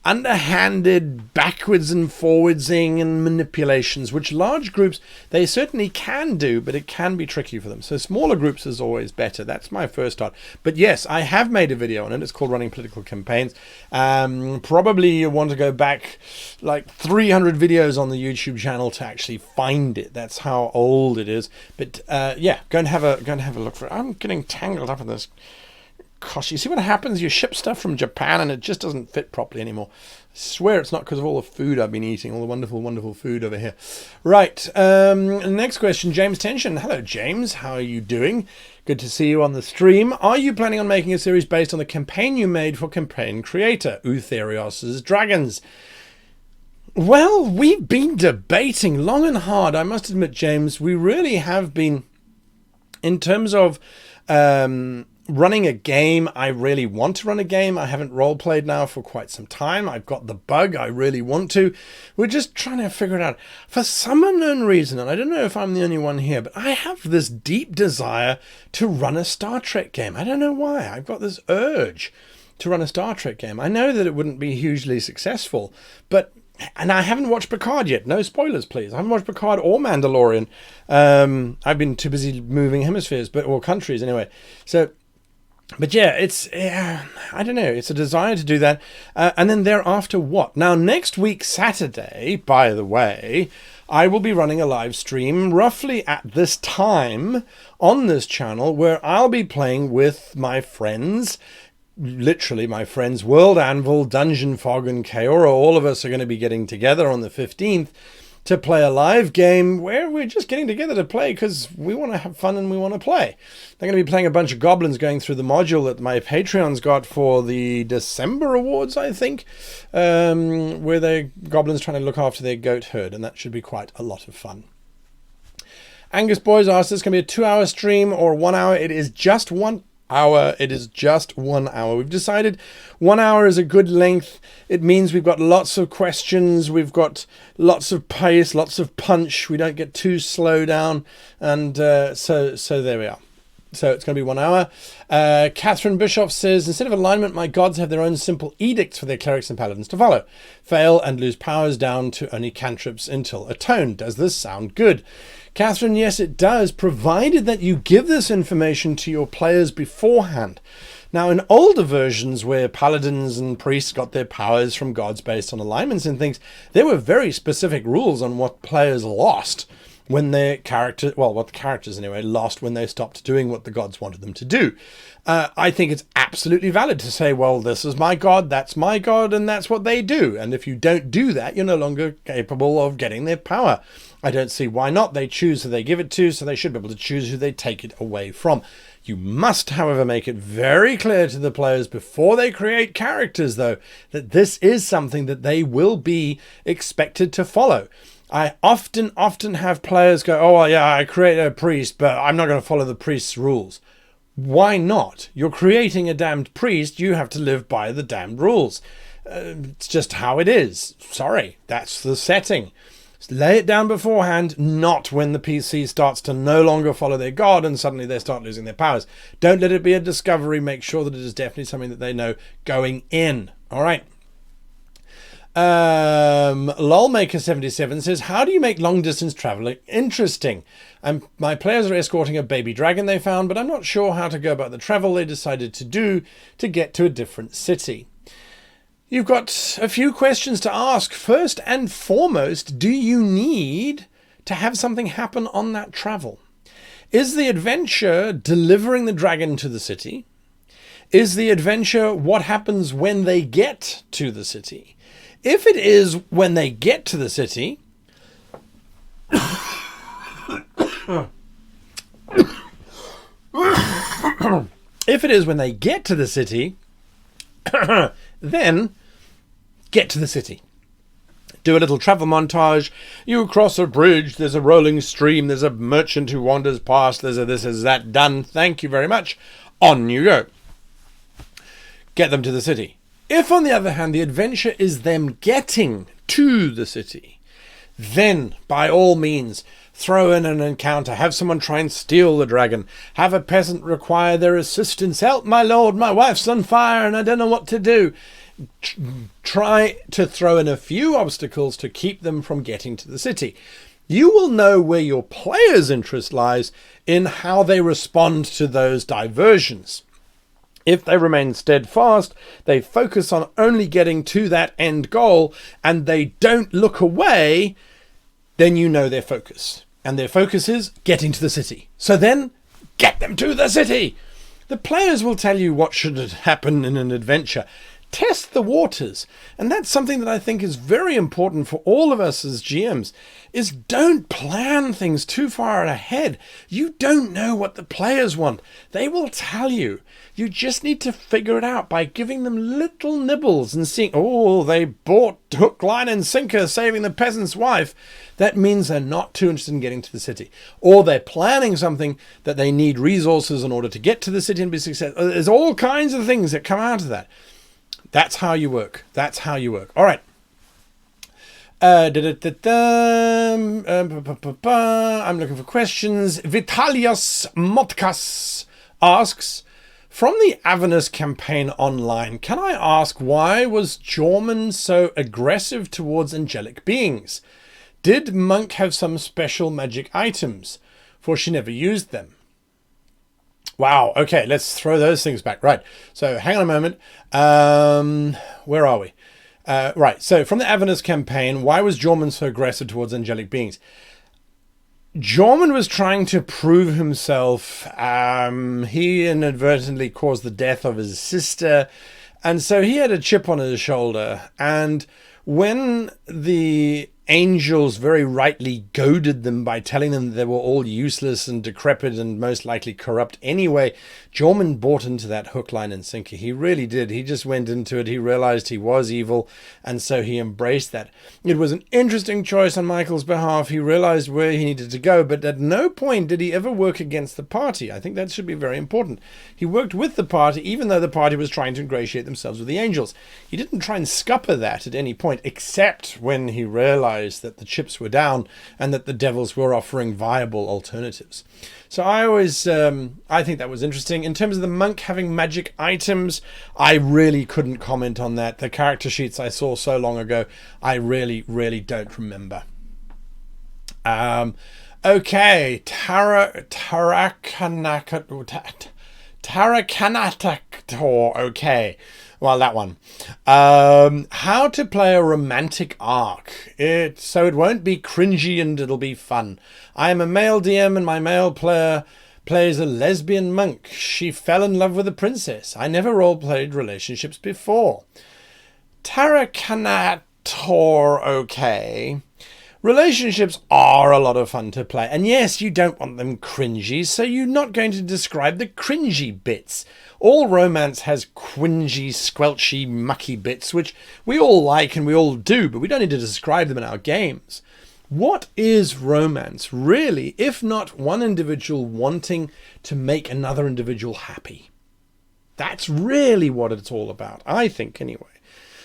[SPEAKER 1] underhanded backwards and forwardsing and manipulations, which large groups, they certainly can do, but it can be tricky for them. So smaller groups is always better. That's my first thought. But yes, I have made a video on it. It's called Running Political Campaigns. Probably you want to go back like 300 videos on the YouTube channel to actually find it. That's how old it is. But yeah, go and have a look for it. I'm getting tangled up in this. Gosh, you see what happens? You ship stuff from Japan and it just doesn't fit properly anymore. I swear it's not because of all the food I've been eating, all the wonderful, wonderful food over here. Right, next question, James Tension. Hello, James. How are you doing? Good to see you on the stream. Are you planning on making a series based on the campaign you made for campaign creator, Utherios' Dragons? Well, we've been debating long and hard. I must admit, James, we really have been, in terms of... running a game. I really want to run a game. I haven't role-played now for quite some time. I've got the bug. I really want to. We're just trying to figure it out. For some unknown reason, and I don't know if I'm the only one here, but I have this deep desire to run a Star Trek game. I don't know why. I've got this urge to run a Star Trek game. I know that it wouldn't be hugely successful, but... And I haven't watched Picard yet. No spoilers, please. I haven't watched Picard or Mandalorian. I've been too busy moving hemispheres, or countries anyway. So... But yeah, I don't know, it's a desire to do that. And then thereafter what? Now, next week, Saturday, by the way, I will be running a live stream roughly at this time on this channel where I'll be playing with my friends, literally my friends, World Anvil, Dungeon Fog, and Kaora. All of us are going to be getting together on the 15th to play a live game where we're just getting together to play because we want to have fun and we want to play. They're going to be playing a bunch of goblins going through the module that my Patreons got for the December awards, I think, where they're goblins trying to look after their goat herd, and that should be quite a lot of fun. Angus Boys asked, is this going to be a 2-hour stream or 1 hour? It is just 1 hour. It is just 1 hour. We've decided 1 hour is a good length. It means we've got lots of questions. We've got lots of pace, lots of punch. We don't get too slow down. And so there we are. So it's going to be 1 hour. Catherine Bischoff says, instead of alignment, my gods have their own simple edicts for their clerics and paladins to follow. Fail and lose powers down to only cantrips until atoned. Does this sound good? Catherine, yes, it does, provided that you give this information to your players beforehand. Now, in older versions where paladins and priests got their powers from gods based on alignments and things, there were very specific rules on what players lost when their character, well, what the characters anyway, lost when they stopped doing what the gods wanted them to do. I think it's absolutely valid to say, well, this is my god, that's my god, and that's what they do. And if you don't do that, you're no longer capable of getting their power. I don't see why not. They choose who they give it to, so they should be able to choose who they take it away from. You must, however, make it very clear to the players before they create characters, though, that this is something that they will be expected to follow. I often have players go, oh, well, yeah, I create a priest, but I'm not going to follow the priest's rules. Why not? You're creating a damned priest. You have to live by the damned rules. It's just how it is. Sorry, that's the setting. Lay it down beforehand, not when the PC starts to no longer follow their god and suddenly they start losing their powers. Don't let it be a discovery. Make sure that it is definitely something that they know going in. All right. Lawmakers 77 says, how do you make long distance traveling interesting? My players are escorting a baby dragon they found, but I'm not sure how to go about the travel they decided to do to get to a different city. You've got a few questions to ask. First and foremost, do you need to have something happen on that travel? Is the adventure delivering the dragon to the city? Is the adventure what happens when they get to the city? If it is when they get to the city, then get to the city. Do a little travel montage. You cross a bridge. There's a rolling stream. There's a merchant who wanders past. There's a this, is that. Done. Thank you very much. On you go. Get them to the city. If, on the other hand, the adventure is them getting to the city, then, by all means, throw in an encounter. Have someone try and steal the dragon. Have a peasant require their assistance. Help, my lord, my wife's on fire and I don't know what to do. Try to throw in a few obstacles to keep them from getting to the city. You will know where your player's interest lies in how they respond to those diversions. If they remain steadfast, they focus on only getting to that end goal, and they don't look away, then you know their focus. And their focus is getting to the city. So then, get them to the city! The players will tell you what should happen in an adventure. Test the waters. And that's something that I think is very important for all of us as GMs, is don't plan things too far ahead. You don't know what the players want. They will tell you. You just need to figure it out by giving them little nibbles and seeing, oh, they bought hook, line and sinker saving the peasant's wife. That means they're not too interested in getting to the city. Or they're planning something that they need resources in order to get to the city and be successful. There's all kinds of things that come out of that. That's how you work. That's how you work. All right. I'm looking for questions. Vitalios Motkas asks, from the Avernus campaign online, can I ask why was Jorman so aggressive towards angelic beings? Did Monk have some special magic items? For she never used them. Wow. Okay, let's throw those things back. Right. So hang on a moment. Where are we? Right. So from the Avernus campaign, why was Jorman so aggressive towards angelic beings? Jorman was trying to prove himself. He inadvertently caused the death of his sister. And so he had a chip on his shoulder. And when the angels very rightly goaded them by telling them that they were all useless and decrepit and most likely corrupt anyway, Jorman bought into that hook, line and sinker. He really did. He just went into it. He realized he was evil, and so he embraced that. It was an interesting choice on Michael's behalf. He realized where he needed to go, but at no point did he ever work against the party. I think that should be very important. He worked with the party, even though the party was trying to ingratiate themselves with the angels. He didn't try and scupper that at any point, except when he realized that the chips were down and that the devils were offering viable alternatives. So I think that was interesting. In terms of the monk having magic items, I really couldn't comment on that. The character sheets I saw so long ago, I really don't remember. Okay, Tarakanatator. Okay. Well, that one. How to play a romantic arc. So it won't be cringy and it'll be fun. I am a male DM and my male player plays a lesbian monk. She fell in love with a princess. I never role-played relationships before. Tarakanator, okay. Relationships are a lot of fun to play. And yes, you don't want them cringy, so you're not going to describe the cringy bits. All romance has cringy, squelchy, mucky bits, which we all like and we all do, but we don't need to describe them in our games. What is romance, really, if not one individual wanting to make another individual happy? That's really what it's all about, I think, anyway.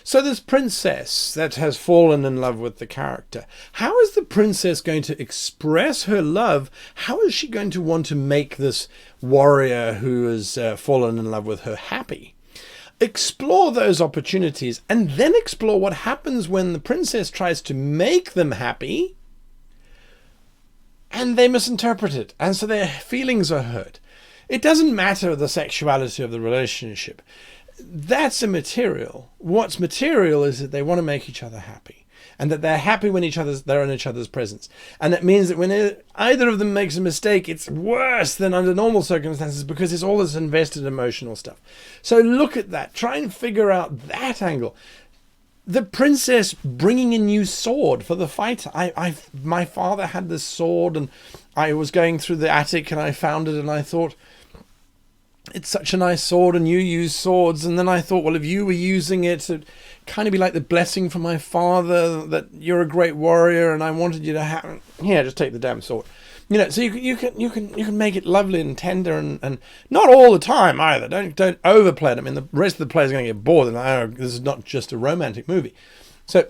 [SPEAKER 1] So this princess that has fallen in love with the character. How is the princess going to express her love? How is she going to want to make this warrior who has fallen in love with her happy? explore those opportunities, and then explore what happens when the princess tries to make them happy and they misinterpret it, and so their feelings are hurt. It doesn't matter the sexuality of the relationship. That's immaterial. What's material is that they want to make each other happy, and that they're happy when they're in each other's presence. And that means that when either of them makes a mistake, it's worse than under normal circumstances, because it's all this invested emotional stuff. So look at that. Try and figure out that angle. The princess bringing a new sword for the fight. My father had this sword, and I was going through the attic and I found it, and I thought, it's such a nice sword, and you use swords. And then I thought, well, if you were using it, it'd kind of be like the blessing from my father that you're a great warrior, and I wanted you to have. Yeah, just take the damn sword. You know, so you can make it lovely and tender, and not all the time either. Don't overplay it. I mean, the rest of the players are going to get bored, and this is not just a romantic movie. So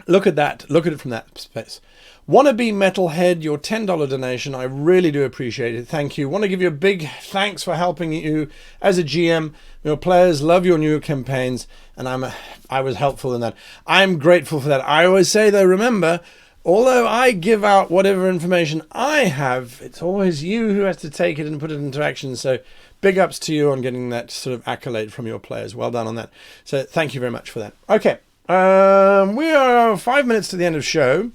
[SPEAKER 1] look at that. Look at it from that space. Wannabe Metalhead, your $10 donation, I really do appreciate it. Thank you. Want to give you a big thanks for helping you as a GM. Your players love your new campaigns, and I was helpful in that. I'm grateful for that. I always say, though, remember, although I give out whatever information I have, it's always you who has to take it and put it into action. So big ups to you on getting that sort of accolade from your players. Well done on that. So thank you very much for that. Okay, we are 5 minutes to the end of the show.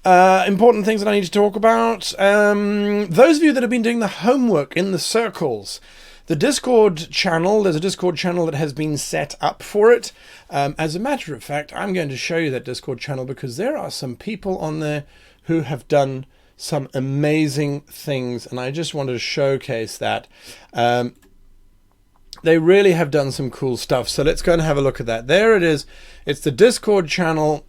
[SPEAKER 1] Important things that I need to talk about. Those of you that have been doing the homework in the circles, the Discord channel, there's a Discord channel that has been set up for it. As a matter of fact, I'm going to show you that Discord channel, because there are some people on there who have done some amazing things, and I just want to showcase that. They really have done some cool stuff. So let's go and have a look at that. There it is. It's the Discord channel.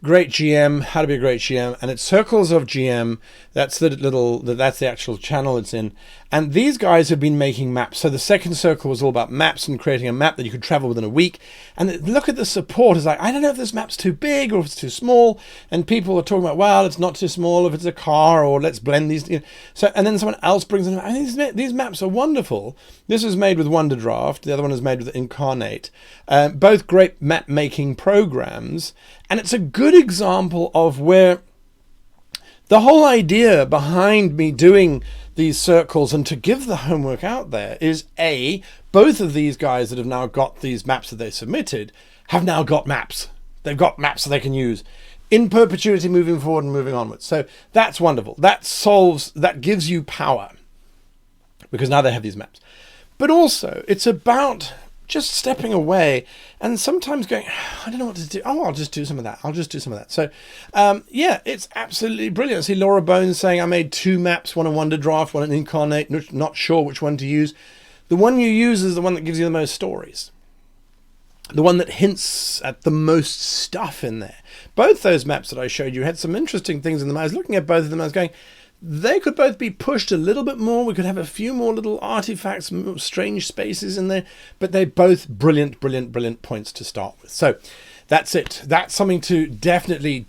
[SPEAKER 1] Great GM, how to be a great GM, and it's Circles of GM. That's that's the actual channel it's in. And these guys have been making maps. So the second circle was all about maps and creating a map that you could travel within a week. And look at the support. It's like, I don't know if this map's too big or if it's too small. And people are talking about, well, it's not too small if it's a car, or let's blend these. You know. So, and then someone else brings in, I think these maps are wonderful. This is made with Wonderdraft. The other one is made with Incarnate. Both great map making programs. And it's a good example of where the whole idea behind me doing these circles and to give the homework out there is, A, both of these guys that have now got these maps that they submitted have now got maps. They've got maps that they can use in perpetuity moving forward and moving onwards. So that's wonderful. That gives you power, because now they have these maps. But also, it's about just stepping away and sometimes going, I don't know what to do. Oh, I'll just do some of that. So, yeah, it's absolutely brilliant. I see Laura Bones saying, I made 2 maps, one in Wonderdraft, one in Incarnate, not sure which one to use. The one you use is the one that gives you the most stories. The one that hints at the most stuff in there. Both those maps that I showed you had some interesting things in them. I was looking at both of them, I was going, they could both be pushed a little bit more. We could have a few more little artifacts, strange spaces in there, but they're both brilliant points to start with. So that's it. That's something to definitely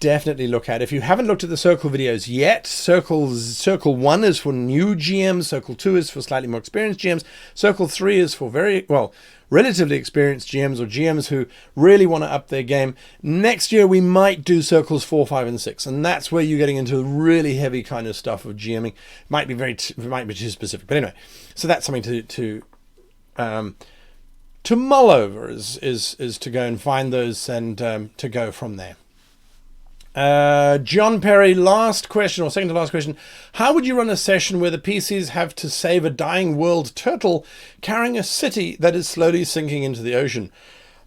[SPEAKER 1] look at. If you haven't looked at the Circle videos yet, Circle 1 is for new GMs, Circle 2 is for slightly more experienced GMs, Circle 3 is for relatively experienced GMs or GMs who really want to up their game. Next year we might do Circles 4, 5, and 6, and that's where you're getting into really heavy kind of stuff of GMing. Might be too specific, but anyway. So that's something to mull over is to go and find those and to go from there. John Perry, second to last question. How would you run a session where the PCs have to save a dying world turtle carrying a city that is slowly sinking into the ocean?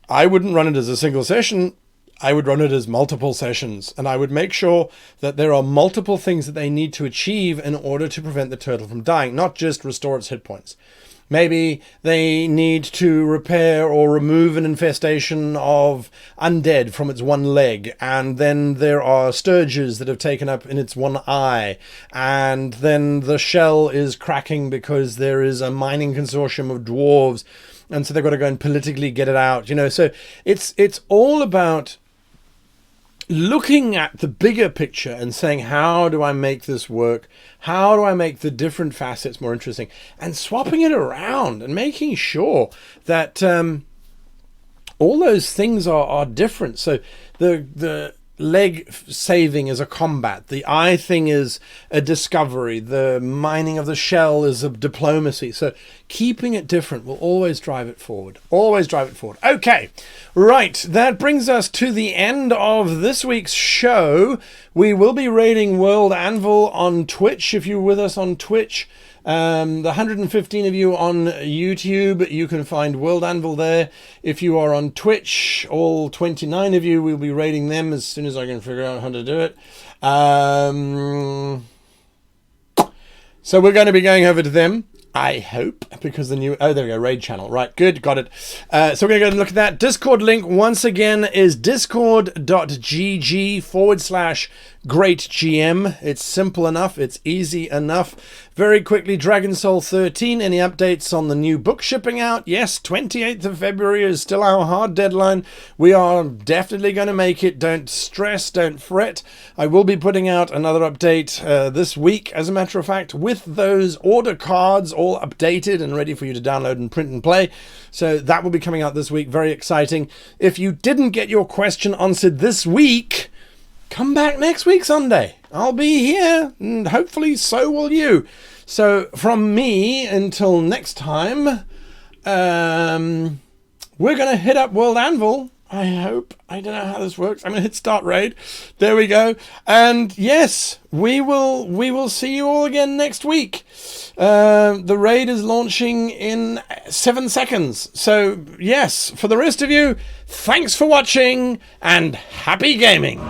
[SPEAKER 1] I wouldn't run it as a single session. I would run it as multiple sessions, and I would make sure that there are multiple things that they need to achieve in order to prevent the turtle from dying, not just restore its hit points. Maybe they need to repair or remove an infestation of undead from its one leg, and then there are sturges that have taken up in its one eye, and then the shell is cracking because there is a mining consortium of dwarves, and so they've got to go and politically get it out. So it's all about looking at the bigger picture and saying, how do I make this work? How do I make the different facets more interesting? And swapping it around and making sure that all those things are different. So the leg saving is a combat. The eye thing is a discovery. The mining of the shell is a diplomacy. So keeping it different will always drive it forward. Always drive it forward. Okay, right. That brings us to the end of this week's show. We will be raiding World Anvil on Twitch. If you're with us on Twitch, the 115 of you on YouTube, you can find World Anvil there. If you are on Twitch, all 29 of you, we'll be raiding them as soon as I can figure out how to do it. So we're going to be going over to them, I hope, because the new... Oh, there we go, raid channel. Right, good, got it. So we're going to go and look at that. Discord link, once again, is discord.gg/GreatGM. It's simple enough. It's easy enough. Very quickly, Dragon Soul 13. Any updates on the new book shipping out? Yes, 28th of February is still our hard deadline. We are definitely going to make it. Don't stress, don't fret. I will be putting out another update this week, as a matter of fact, with those order cards all updated and ready for you to download and print and play. So that will be coming out this week. Very exciting. If you didn't get your question answered this week, come back next week Sunday. I'll be here, and hopefully so will you. So from me, until next time, we're going to hit up World Anvil, I hope. I don't know how this works. I'm going to hit start raid. There we go. And yes, we will see you all again next week. The raid is launching in 7 seconds. So yes, for the rest of you, thanks for watching and happy gaming.